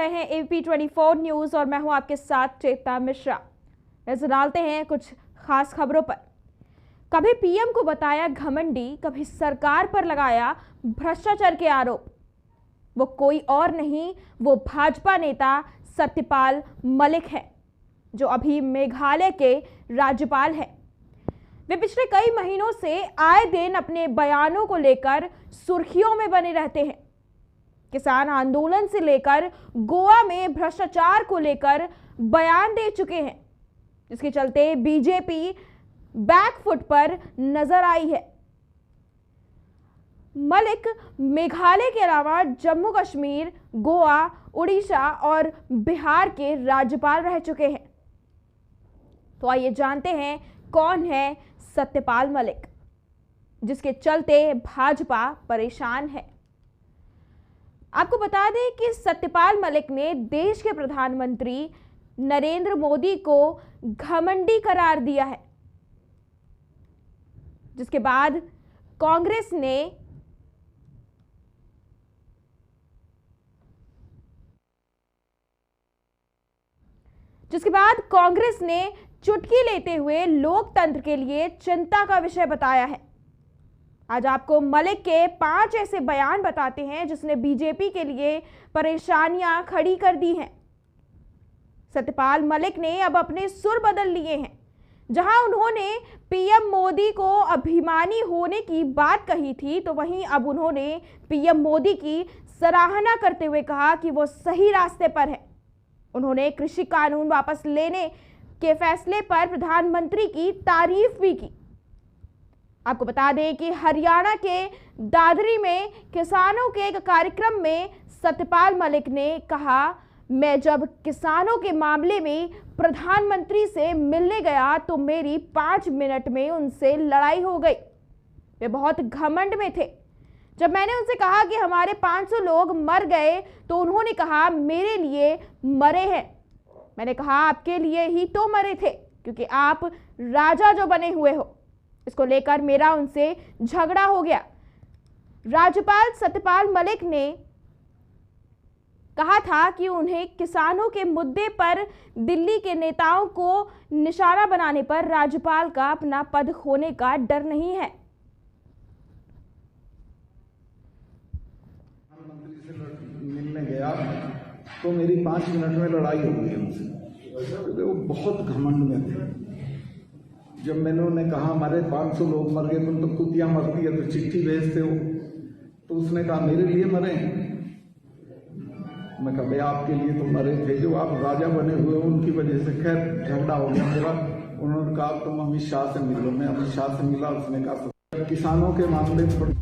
हैं ABP 24 news और मैं हूं आपके साथ चेतना मिश्रा। नजर डालते हैं कुछ खास खबरों पर। कभी पीएम को बताया घमंडी, कभी सरकार पर लगाया भ्रष्टाचार के आरोप। वो कोई और नहीं, वो भाजपा नेता सत्यपाल मलिक है, जो अभी मेघालय के राज्यपाल हैं। वे पिछले कई महीनों से आए दिन अपने बयानों को लेकर सुर्खियों में बने रहते हैं। किसान आंदोलन से लेकर गोवा में भ्रष्टाचार को लेकर बयान दे चुके हैं, जिसके चलते बीजेपी बैकफुट पर नजर आई है। मलिक मेघालय के अलावा जम्मू कश्मीर, गोवा, उड़ीसा और बिहार के राज्यपाल रह चुके हैं। तो आइए जानते हैं कौन है सत्यपाल मलिक, जिसके चलते भाजपा परेशान है। आपको बता दें कि सत्यपाल मलिक ने देश के प्रधानमंत्री नरेंद्र मोदी को घमंडी करार दिया है, जिसके बाद कांग्रेस ने चुटकी लेते हुए लोकतंत्र के लिए चिंता का विषय बताया है। आज आपको मलिक के 5 ऐसे बयान बताते हैं जिसने बीजेपी के लिए परेशानियां खड़ी कर दी हैं। सत्यपाल मलिक ने अब अपने सुर बदल लिए हैं। जहां उन्होंने पीएम मोदी को अभिमानी होने की बात कही थी, तो वहीं अब उन्होंने पीएम मोदी की सराहना करते हुए कहा कि वो सही रास्ते पर है। उन्होंने कृषि कानून वापस लेने के फैसले पर प्रधानमंत्री की तारीफ भी की। आपको बता दें कि हरियाणा के दादरी में किसानों के एक कार्यक्रम में सत्यपाल मलिक ने कहा, मैं जब किसानों के मामले में प्रधानमंत्री से मिलने गया तो मेरी 5 मिनट में उनसे लड़ाई हो गई। वे बहुत घमंड में थे। जब मैंने उनसे कहा कि हमारे 500 लोग मर गए, तो उन्होंने कहा मेरे लिए मरे हैं। मैंने कहा आपके लिए ही तो मरे थे, क्योंकि आप राजा जो बने हुए हो। इसको लेकर मेरा उनसे झगड़ा हो गया। राज्यपाल सत्यपाल मलिक ने कहा था कि उन्हें किसानों के मुद्दे पर दिल्ली के नेताओं को निशाना बनाने पर राज्यपाल का अपना पद खोने का डर नहीं है। प्रधानमंत्री से मिलने गया तो मेरी 5 मिनट में लड़ाई हो गई उनसे। वो बहुत घमंड में थे। जब मैंने उन्हें कहा हमारे 500 लोग मर गए, तुम तो कुतियां मरती है तो चिट्ठी भेजते हो, तो उसने कहा मेरे लिए मरे। मैं कहा भाई आपके लिए तो मरे थे, जो आप राजा बने हुए उनकी वजह से। खैर झगड़ा हो गया मेरा। उन्होंने कहा तुम अमित शाह से मिलो। मैं अमित शाह से मिला। उसने कहा किसानों के मामले पर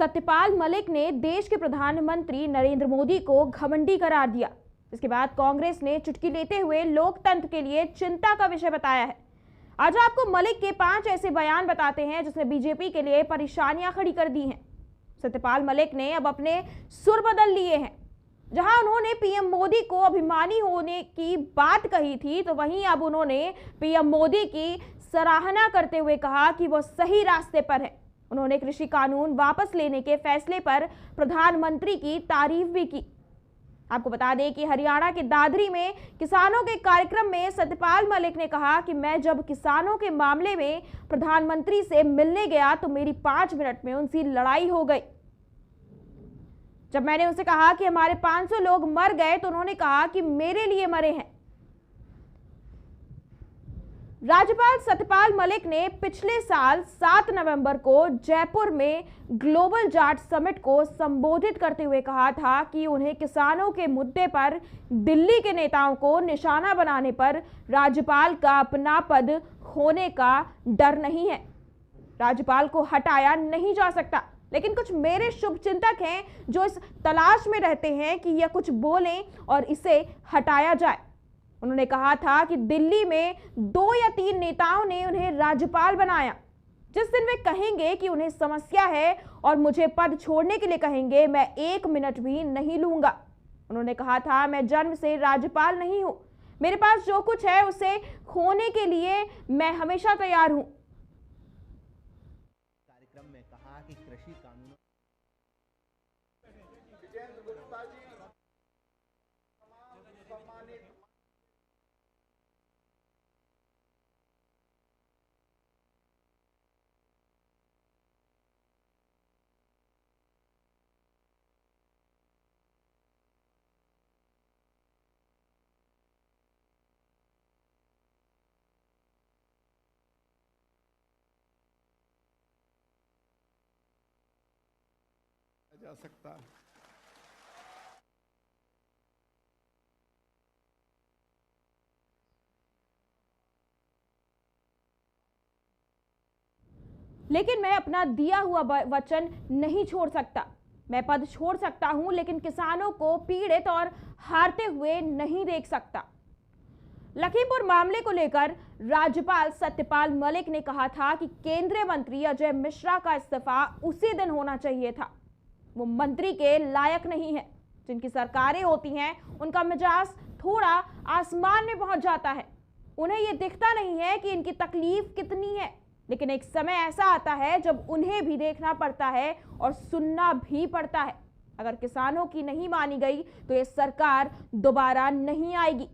सत्यपाल मलिक ने देश के प्रधानमंत्री नरेंद्र मोदी को घमंडी करार दिया। इसके बाद कांग्रेस ने चुटकी लेते हुए लोकतंत्र के लिए चिंता का विषय बताया है। आज आपको मलिक के 5 ऐसे बयान बताते हैं जिसने बीजेपी के लिए परेशानियां खड़ी कर दी हैं। सत्यपाल मलिक ने अब अपने सुर बदल लिए हैं। जहां उन्होंने पीएम मोदी को अभिमानी होने की बात कही थी, तो वहीं अब उन्होंने पीएम मोदी की सराहना करते हुए कहा कि वो सही रास्ते पर है। उन्होंने कृषि कानून वापस लेने के फैसले पर प्रधानमंत्री की तारीफ भी की। आपको बता दें कि हरियाणा के दादरी में किसानों के कार्यक्रम में सत्यपाल मलिक ने कहा कि मैं जब किसानों के मामले में प्रधानमंत्री से मिलने गया तो मेरी 5 मिनट में उनसे लड़ाई हो गई। जब मैंने उनसे कहा कि हमारे 500 लोग मर गए तो उन्होंने कहा कि मेरे लिए मरे हैं। राज्यपाल सत्यपाल मलिक ने पिछले साल 7 नवंबर को जयपुर में ग्लोबल जाट समिट को संबोधित करते हुए कहा था कि उन्हें किसानों के मुद्दे पर दिल्ली के नेताओं को निशाना बनाने पर राज्यपाल का अपना पद खोने का डर नहीं है। राज्यपाल को हटाया नहीं जा सकता, लेकिन कुछ मेरे शुभचिंतक हैं जो इस तलाश में रहते हैं कि यह कुछ बोलें और इसे हटाया जाए। उन्होंने कहा था कि दिल्ली में 2 या 3 नेताओं ने उन्हें राज्यपाल बनाया। जिस दिन वे कहेंगे कि उन्हें समस्या है और मुझे पद छोड़ने के लिए कहेंगे, मैं 1 मिनट भी नहीं लूंगा। उन्होंने कहा था, मैं जन्म से राज्यपाल नहीं हूं, मेरे पास जो कुछ है उसे खोने के लिए मैं हमेशा तैयार हूं। कार्यक्रम में कहा कि कृषि कानूनों जा सकता है। लेकिन मैं अपना दिया हुआ वचन नहीं छोड़ सकता। मैं पद छोड़ सकता हूं, लेकिन किसानों को पीड़ित और हारते हुए नहीं देख सकता। लखीमपुर मामले को लेकर राज्यपाल सत्यपाल मलिक ने कहा था कि केंद्रीय मंत्री अजय मिश्रा का इस्तीफा उसी दिन होना चाहिए था। वो मंत्री के लायक नहीं है। जिनकी सरकारें होती हैं उनका मिजाज थोड़ा आसमान में पहुंच जाता है। उन्हें ये दिखता नहीं है कि इनकी तकलीफ कितनी है, लेकिन एक समय ऐसा आता है जब उन्हें भी देखना पड़ता है और सुनना भी पड़ता है। अगर किसानों की नहीं मानी गई तो ये सरकार दोबारा नहीं आएगी।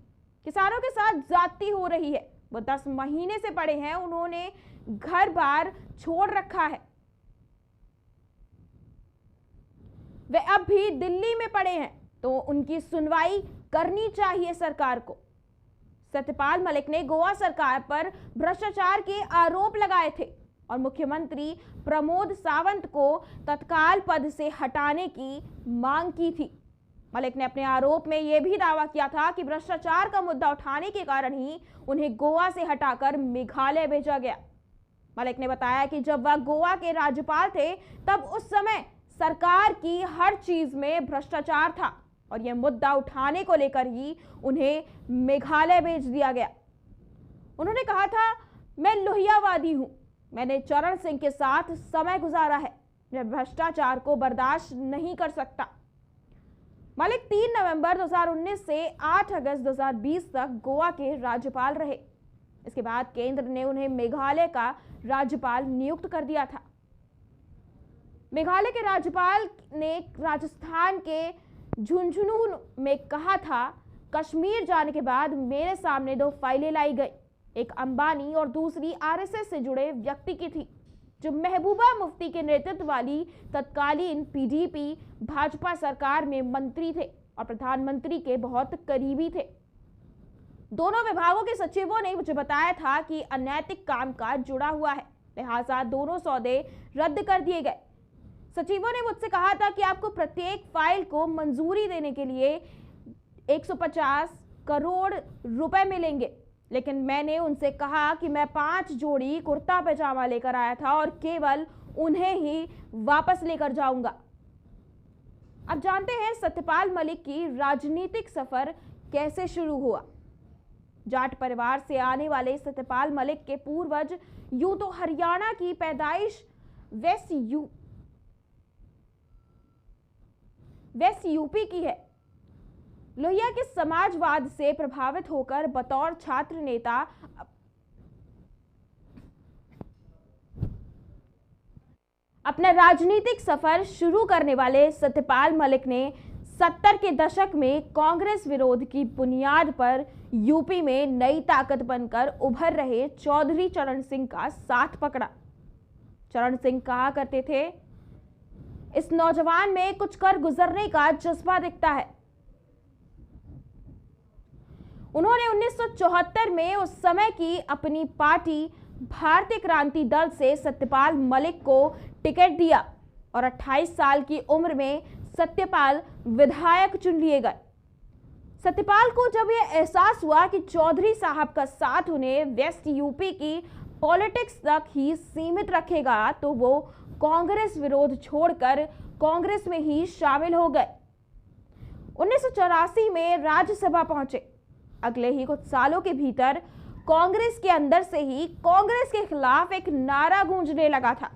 किसानों के साथ ज्यादती हो रही है। वो 10 महीने से पड़े हैं, उन्होंने घर बार छोड़ रखा है। वे अब भी दिल्ली में पड़े हैं, तो उनकी सुनवाई करनी चाहिए सरकार को। सत्यपाल मलिक ने गोवा सरकार पर भ्रष्टाचार के आरोप लगाए थे और मुख्यमंत्री प्रमोद सावंत को तत्काल पद से हटाने की मांग की थी। मलिक ने अपने आरोप में यह भी दावा किया था कि भ्रष्टाचार का मुद्दा उठाने के कारण ही उन्हें गोवा से हटाकर मेघालय भेजा गया। मलिक ने बताया कि जब वह गोवा के राज्यपाल थे तब उस समय सरकार की हर चीज में भ्रष्टाचार था और यह मुद्दा उठाने को लेकर ही उन्हें मेघालय भेज दिया गया। उन्होंने कहा था, मैं लोहियावादी हूं, मैंने चरण सिंह के साथ समय गुजारा है, मैं भ्रष्टाचार को बर्दाश्त नहीं कर सकता। मलिक 3 नवंबर 2019 से 8 अगस्त 2020 तक गोवा के राज्यपाल रहे। इसके बाद केंद्र ने उन्हें मेघालय का राज्यपाल नियुक्त कर दिया था। मेघालय के राज्यपाल ने राजस्थान के झुंझुनू में कहा था, कश्मीर जाने के बाद मेरे सामने 2 फाइलें लाई गई, एक अंबानी और दूसरी आरएसएस से जुड़े व्यक्ति की थी, जो महबूबा मुफ्ती के नेतृत्व वाली तत्कालीन पीडीपी भाजपा सरकार में मंत्री थे और प्रधानमंत्री के बहुत करीबी थे। दोनों विभागों के सचिवों ने मुझे बताया था कि अनैतिक कामकाज जुड़ा हुआ है, लिहाजा दोनों सौदे रद्द कर दिए गए। सचिवों ने मुझसे कहा था कि आपको प्रत्येक फाइल को मंजूरी देने के लिए 150 करोड़ रुपए मिलेंगे, लेकिन मैंने उनसे कहा कि मैं 5 जोड़ी कुर्ता पैजामा लेकर आया था और केवल उन्हें ही वापस लेकर जाऊंगा। अब जानते हैं सत्यपाल मलिक की राजनीतिक सफर कैसे शुरू हुआ। जाट परिवार से आने वाले सत्यपाल मलिक के पूर्वज यूं तो हरियाणा की पैदाइश वेस्ट यूपी की है। लोहिया के समाजवाद से प्रभावित होकर बतौर छात्र नेता अपना राजनीतिक सफर शुरू करने वाले सत्यपाल मलिक ने 70 के दशक में कांग्रेस विरोध की बुनियाद पर यूपी में नई ताकत बनकर उभर रहे चौधरी चरण सिंह का साथ पकड़ा। चरण सिंह कहा करते थे, इस नौजवान में कुछ कर गुजरने का जज्बा दिखता है। उन्होंने 1974 में उस समय की अपनी पार्टी भारतीय क्रांति दल से सत्यपाल मलिक को टिकट दिया और 28 साल की उम्र में सत्यपाल विधायक चुन लिए गए। सत्यपाल को जब यह एहसास हुआ कि चौधरी साहब का साथ उन्हें वेस्ट यूपी की पॉलिटिक्स तक ही सीमित रखेगा, तो वो कांग्रेस विरोध छोड़कर कांग्रेस में ही शामिल हो गए। 1984 में राज्यसभा पहुंचे। अगले ही कुछ सालों के भीतर कांग्रेस के अंदर से ही कांग्रेस के खिलाफ एक नारा गूंजने लगा था,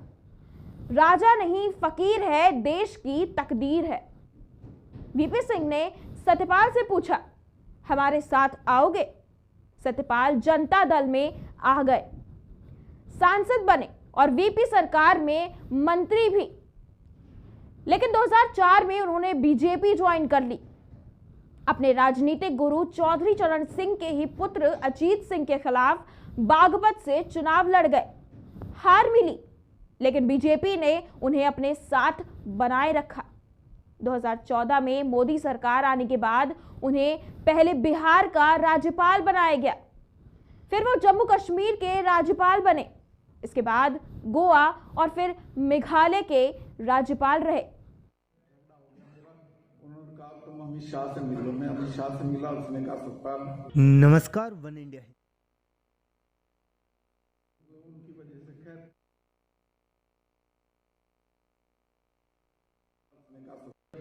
राजा नहीं फकीर है, देश की तकदीर है। वीपी सिंह ने सत्यपाल से पूछा, हमारे साथ आओगे? सत्यपाल जनता दल में आ गए, सांसद बने और वीपी सरकार में मंत्री भी। लेकिन 2004 में उन्होंने बीजेपी ज्वाइन कर ली। अपने राजनीतिक गुरु चौधरी चरण सिंह के ही पुत्र अजीत सिंह के खिलाफ बागपत से चुनाव लड़ गए। हार मिली, लेकिन बीजेपी ने उन्हें अपने साथ बनाए रखा। 2014 में मोदी सरकार आने के बाद उन्हें पहले बिहार का राज्यपाल बनाया गया, फिर वो जम्मू कश्मीर के राज्यपाल बने, इसके बाद गोवा और फिर मेघालय के राज्यपाल रहे। उन्होंने कहा तुम अमित शाह से मिलो। मैं अमित शाह से मिला, उसने कहा सत्यपाल नमस्कार, वन इंडिया है। उनकी वजह से खैर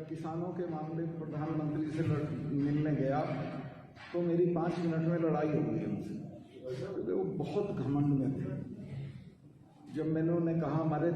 किसानों के मामले में प्रधानमंत्री से मिलने गया तो मेरी 5 मिनट में लड़ाई हो गई उनसे। वो बहुत घमंड में थे। जब मैंने उन्हें कहा हमारे